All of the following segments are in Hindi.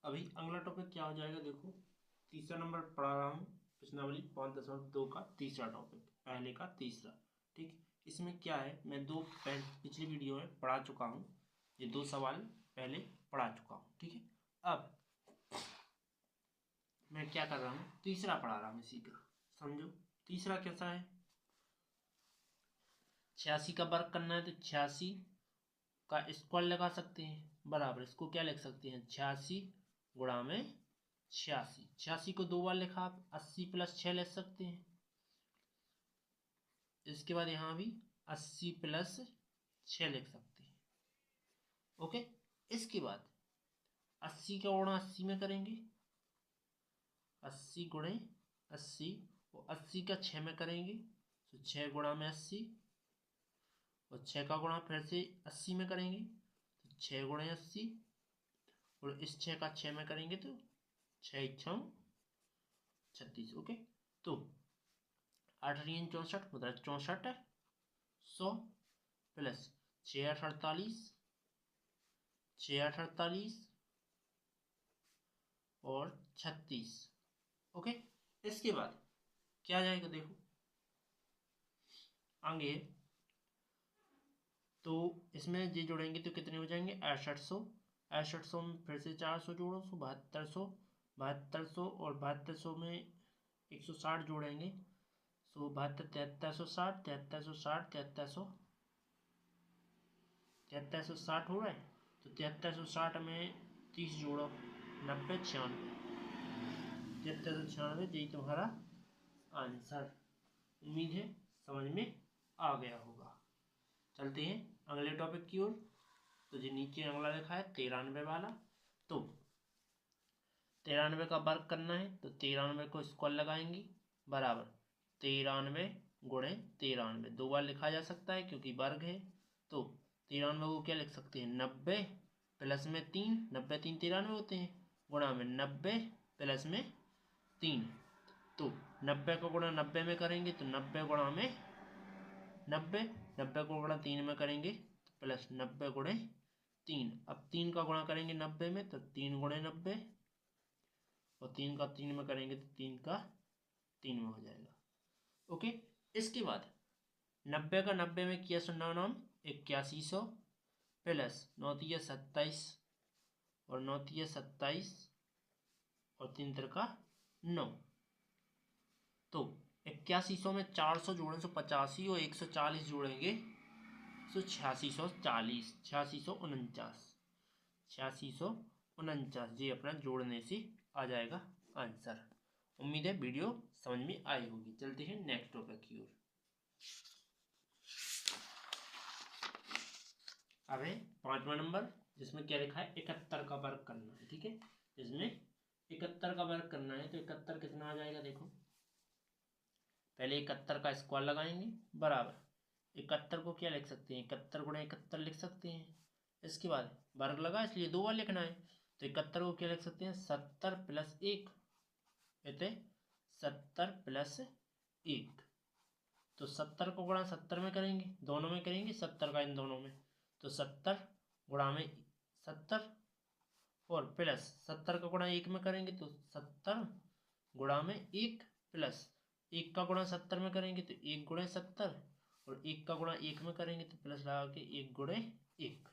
अभी अगला टॉपिक क्या हो जाएगा, देखो तीसरा नंबर पढ़ा रहा हूँ, प्रश्नावली 5.2 का तीसरा टॉपिक, पहले का तीसरा। ठीक, इसमें क्या है, मैं दो पिछली वीडियो में पढ़ा चुका हूँ, ये दो सवाल पहले पढ़ा चुका हूँ। ठीक है, अब मैं क्या कर रहा हूँ, तीसरा पढ़ा रहा हूँ इसी का। समझो तीसरा कैसा है, 86 का वर्ग करना है तो 86 का स्क्वायर लगा सकते हैं, बराबर इसको क्या लिख सकते हैं, 86 गुणा में 86। 86 को दो बार लिखा आप 80 + 6 लिख सकते हैं। इसके बाद यहाँ भी 80 + 6 लिख सकते हैं। ओके, इसके बाद 80 का गुणा 80 में करेंगे, 80 गुणे 80, और 80 का 6 में करेंगे तो 6 गुणा में 80, और 6 का गुणा फिर से 80 में करेंगे तो 6 गुणे 80, और इस 6 का 6 में करेंगे तो 6 × 36। ओके, तो 8 × 64 मतलब 64, 100 प्लस 6 × 48, 6 × 48 और 36। ओके, इसके बाद क्या जाएगा, देखो आगे तो इसमें ये जोड़ेंगे तो कितने हो जाएंगे, 6800। 6800 में फिर से 400 जोड़ो, 7200, 7200 और 7200 में 160 जोड़ेंगे, 72, 7360, 7360, 7360 हो रहा है, तो 7360 में 30 जोड़ो, 90, 96, 7396, यही तुम्हारा आंसर। उम्मीद है समझ में आ गया होगा। चलते हैं अगले टॉपिक की ओर। तो जो नीचे अगला लिखा है 93 वाला, तो 93 का वर्ग करना है तो 93 को स्क्वायर लगाएंगे, बराबर 93 गुणे 93, दो बार लिखा जा सकता है क्योंकि वर्ग है। तो 93 को क्या लिख सकते हैं, 90 प्लस में 3, 90 3 93 होते हैं, गुणा में 90 प्लस में 3। तो 90 का गुणा 90 में करेंगे तो 90 गुणा में 90, 90 को गुणा 3 में करेंगे तो प्लस 90 गुणे 3। अब 3 का गुणा करेंगे 90 में तो 3 गुणे 90, और 3 का 3 में करेंगे तो 3 का 3 में हो जाएगा। ओके, इसके बाद 90 का 90 में किया 99, 8100 प्लस 9 × 27, और 9 × 27 और 3 का 9। तो 8100 में 400 जोड़ें 185, और 140 जोड़ेंगे तो 8640, 8649, 8649, ये अपना जोड़ने से आ जाएगा आंसर। उम्मीद है वीडियो समझ में आई होगी। चलते हैं नेक्स्ट टॉपिक की ओर। अब है 5वां नंबर, जिसमें क्या लिखा है, 71 का वर्ग करना है। ठीक है, इसमें 71 का वर्ग करना है तो 71 कितना आ जाएगा, देखो पहले 71 का स्क्वायर लगाएंगे, बराबर 71 को क्या लिख सकते हैं, 71 गुणा 71 लिख सकते हैं। इसके बाद वर्ग लगा इसलिए दो बार लिखना है, तो 71 को क्या लिख सकते हैं, 70 + 1, कहते 70 + 1। तो 70 को गुणा 70 में करेंगे, दोनों में करेंगे 70 का इन दोनों में, तो 70 गुणा में 70, और प्लस 70 का गुणा 1 में करेंगे तो 70 गुणा में 1, प्लस 1 का गुणा 70 में करेंगे तो 1 गुणे 70, और 1 का गुणा 1 में करेंगे तो प्लस लगा के 1 गुणे 1।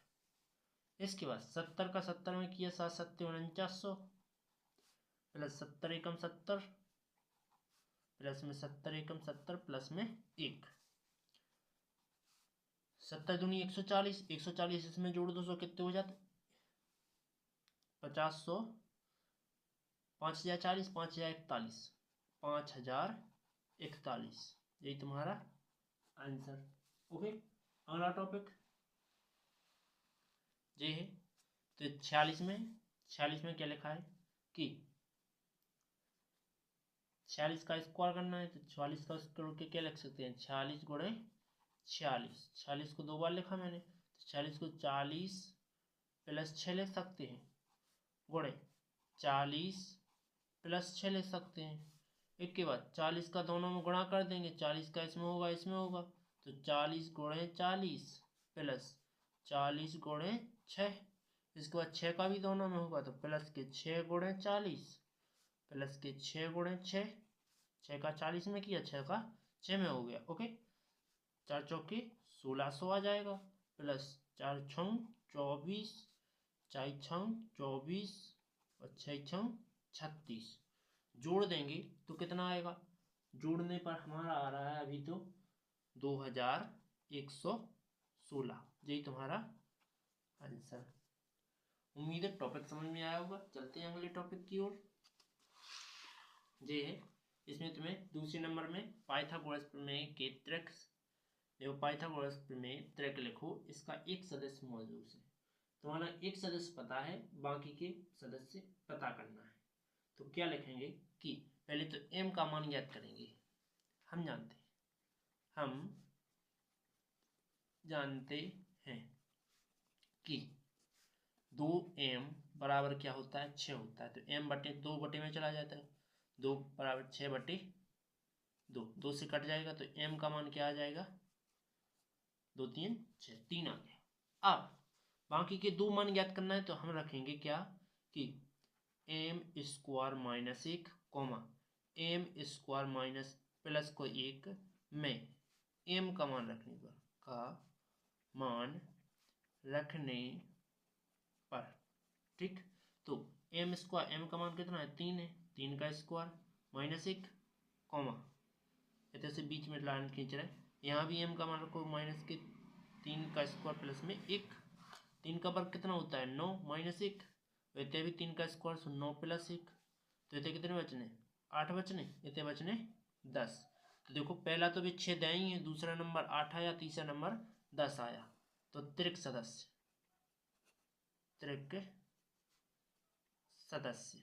इसके बाद 70 का 70 में किया 7 × 7 = 4900, प्लस 70 एकम 70, प्लस में 70 एकम 70, प्लस में 1, 70 दूनी 140, 140 इसमें जोड़ दो सौ कितने हो जाते, 50, 5040, 5041, 5041, यही तुम्हारा आंसर। ओके, अगला टॉपिक ये है, तो 46 में क्या लिखा है कि 46 का स्क्वायर करना है, तो 46 का स्क्वायर के क्या लिख सकते हैं, 46 गुणे 46, 46 को दो बार लिखा मैंने, तो 46 को 40 + 6 लिख सकते हैं, गुणे 40 + 6 लिख सकते हैं। एक के बाद 40 का दोनों में गुणा कर देंगे, 40 का इसमें होगा इसमें होगा, तो 40 गुणे 40 प्लस 40 गुणे 6, इसके बाद 6 का भी दोनों में होगा तो प्लस के 6 गुणे 40 प्लस के 6 गुणे 6, 6 का 40 में किया, 6 का 6 में हो गया। ओके, 4 चौके 1600 आ जाएगा, प्लस 4 छंग 24, 4 छंग 24 और 6 छंग 36। जोड़ देंगे तो कितना आएगा? जोड़ने पर हमारा आ रहा है अभी तो 2116। यही तुम्हारा आंसर। उम्मीद है टॉपिक समझ में आया होगा। चलते हैं अगले टॉपिक की ओर। ये है, इसमें तुम्हें दूसरे नंबर में पाइथागोरस प्रमेय के त्रिक, देखो पाइथागोरस प्रमेय त्रिक लिखो, इसका एक सदस्य मौजूद है। तुम्हारा एक सदस्य पता है, बाकी के सदस्य पता करना है। तो क्या लिखेंगे कि पहले तो m का मान ज्ञात करेंगे। हम जानते हैं कि 2m बराबर क्या होता है? 6 होता है। तो m बटे 2 बटे में चला जाता है, 2 बराबर 6 बटे 2, 2 से कट जाएगा तो m का मान क्या आ जाएगा? 2 3 6, 3 आ गया। अब बाकी के दो मान ज्ञात करना है तो हम रखेंगे क्या कि m square minus 1 comma m square minus plus को 1 में m का मान रखने पर ठीक। तो m स्क्वायर, m का मान कितना है? 3 है, 3 का स्क्वायर माइनस 1 कॉमा, इधर से बीच में लाइन खींच रहे हैं, यहाँ भी m का मान रखो माइनस के 3 का स्क्वायर प्लस में 1। 3 का वर्ग कितना होता है? 9 माइनस 1। इतने भी 3 का स्क्वायर 9 प्लस 1, तो इतने कितने बचने? 8 बचने, इतने बचने 10। तो देखो पहला तो विच्छेद ही है, दूसरा नंबर 8 आया, तीसरा नंबर 10 आया। तो त्रिक सदस्य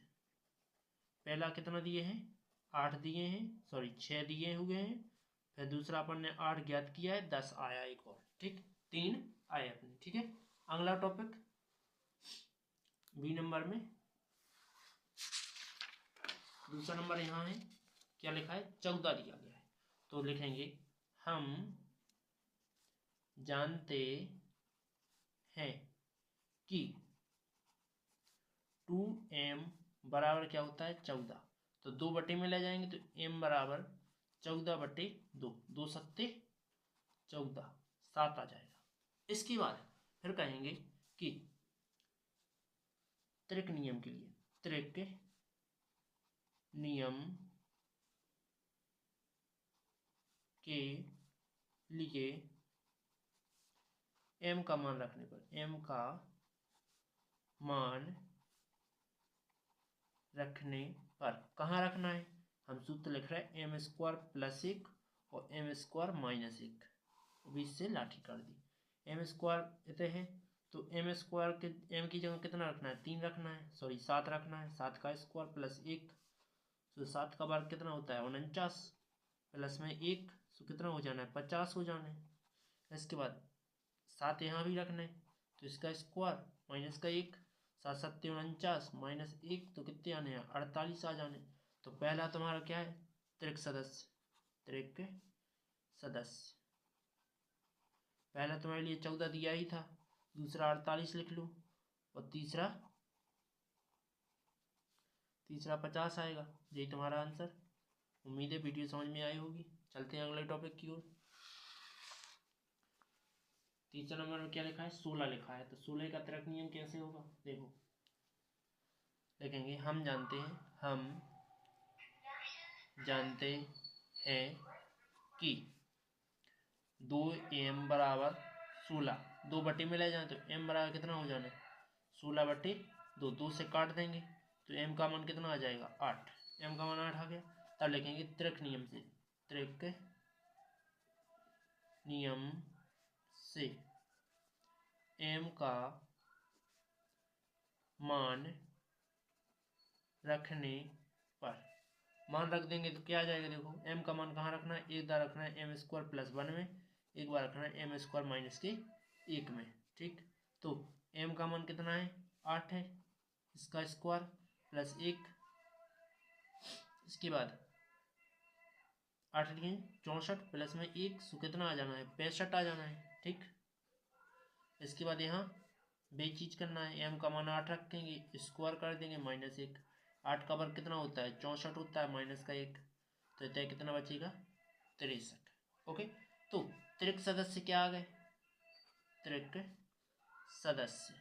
पहला कितना दिए हैं? 8 दिए हैं, सॉरी 6 दिए हुए हैं। फिर दूसरा अपन ने 8 ज्ञात किया है, 10 आया एक और, ठीक 3 आए अपने। ठीक है, अगला टॉपिक बी नंबर में दूसरा नंबर यहाँ है, क्या लिखा है? 14 दिया गया है। तो लिखेंगे हम जानते हैं कि 2m बराबर क्या होता है? 14। तो 2 बटे में ले जाएंगे तो m बराबर 14 बटे 2, 2 सत्ते 14, 7 आ जाएगा। इसके बाद फिर कहेंगे कि त्रिक नियम के लिए, त्रिक नियम के लिए m का मान रखने पर, m का मान रखने पर कहाँ रखना है? हम सूत्र लिख रहे हैं m स्क्वायर प्लस 1 और m स्क्वायर माइनस 1, बीच से लाठी काट दी। m स्क्वायर इतने है तो m स्क्वायर के m की जगह कितना रखना है? 3 रखना है, सॉरी 7 रखना है। 7 का स्क्वायर प्लस 1, तो 7 का वर्ग कितना होता है? 49, प्लस में 1, तो कितना हो जाना है? 50 हो जाना है। इसके बाद 7 यहाँ भी रखना है, तो इसका स्क्वायर माइनस का 1, 7 7 49 माइनस 1, तो कितने आने हैं? 48 आ जाने। तो पहला तुम्हारा क्या है? त्रिक सदस्य, त्रिक सदस्य पहला तुम्हारे लिए 14 दिया ही था, दूसरा 48 लिख लो और तीसरा 50 आएगा। यही तुम्हारा आंसर। उम्मीद है वीडियो समझ में आई होगी। चलते हैं अगले टॉपिक की ओर। तीसरा नंबर में क्या लिखा है? 16 लिखा है। तो 16 का त्रिक नियम कैसे होगा? देखो लिखेंगे हम जानते हैं कि 2m बराबर 16, 2 बटे में ले जाए तो m बराबर कितना हो जाना है? 16 बटे 2, 2 से काट देंगे तो m का मान कितना आ जाएगा? 8, m का मान 8 आ गया। तब लिखेंगे त्रिक नियम से, त्रिक नियम से m का मान रखने पर, मान रख देंगे तो क्या आ जाएगा? देखो m का मान कहाँ रखना है? एक बार रखना है m स्क्वायर प्लस 1 में, एक बार रखना है m स्क्वायर माइनस के 1 में। ठीक, तो m का मान कितना है? 8 है, इसका स्क्वायर प्लस 1, इसके बाद 8 लिखें 64 प्लस में 1, सो कितना आ जाना है? 65 आ जाना है। ठीक, इसके बाद यहाँ बे चीज करना है। एम का मान 8 रखेंगे, स्क्वायर कर देंगे -1। 8 का वर्ग कितना होता है? 64 होता है, माइनस का 1, तो इतना कितना बचेगा? 63। ओके, तो त्रिक सदस्य क्या आ गए? त्रिक सदस्य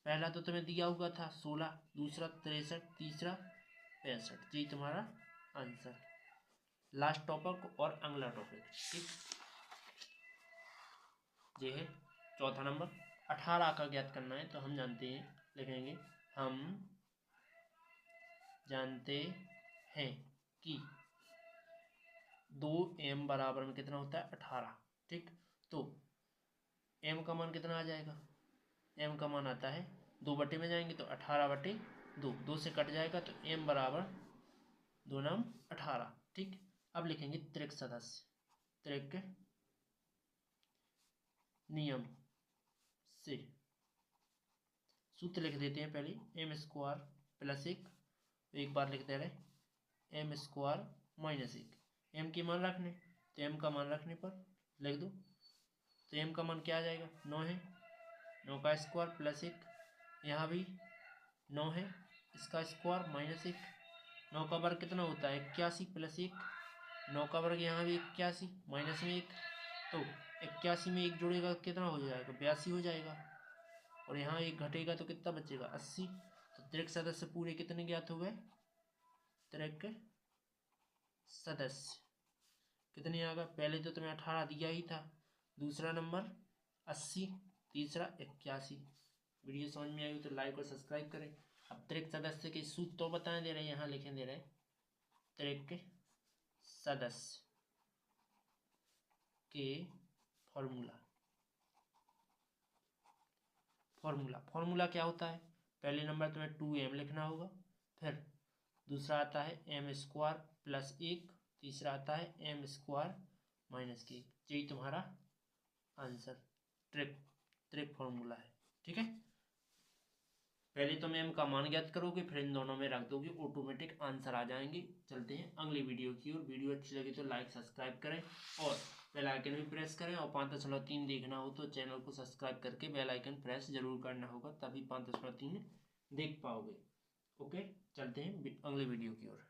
पहला तो तुम्हें दिया हुआ था 16, दूसरा 63, तीसरा 65। जी तुम्हारा आंसर। लास्ट टॉपिक और अगला टॉपिक, ठीक, ये है चौथा नंबर। 18 का ज्ञात करना है, तो हम जानते हैं, लिखेंगे हम जानते हैं कि 2m बराबर में कितना होता है? 18। ठीक, तो m का मान कितना आ जाएगा? m का मान आता है 2 बटे में जाएंगे तो 18/2, 2 से कट जाएगा तो m बराबर 2 नाम 18। ठीक, अब लिखेंगे त्रिक सदस्य। त्रिक नियम से सूत्र लिख देते हैं पहले, m² + 1, एक बार लिख दे रहे m² - 1। m के मान रखने, तो m का मान रखने पर लिख दो, तो m का मान क्या आ जाएगा? 9 है, 9 का स्क्वायर + 1, यहाँ भी 9 है, इसका स्क्वायर -1। 9 का वर्ग कितना होता है? 81 + 1, 9 का वर्ग यहाँ भी 81 माइनस में 1, तो 81 में 1 जुड़ेगा कितना हो जाएगा? 82 हो जाएगा, और यहाँ 1 घटेगा तो कितना बचेगा? 80। तो त्रिक सदस्य पूरे कितने ज्ञात हो गए? त्रिक सदस्य कितने आ गए? पहले तो तुम्हें 18 दिया ही था, दूसरा नंबर 80, तीसरा 81। वीडियो समझ में आई हो तो लाइक और सब्सक्राइब करें। अब त्रिक सदस्य के सूत्र तो बताएं दे रहे, यहाँ लिखे दे रहे त्रिक सदस्य के फॉर्मूला क्या होता है? पहले नंबर तुम्हें 2m लिखना होगा, फिर दूसरा आता है m² + 1, तीसरा आता है m² - 1। यही तुम्हारा आंसर त्रिक फॉर्मूला है। ठीक है, पहले तुम m का मान ज्ञात करोगे, फिर इन दोनों में रख दोगे, ऑटोमेटिक आंसर आ जाएंगे। चलते हैं अगली वीडियो की ओर। वीडियो अच्छी लगी तो लाइक सब्सक्राइब करें और बेल आइकन भी प्रेस करें, और 5.3 देखना हो तो चैनल को सब्सक्राइब करके बेल आइकन प्रेस जरूर करना होगा, तभी 5.3 देख पाओगे। ओके, चलते हैं अगले वीडियो की ओर।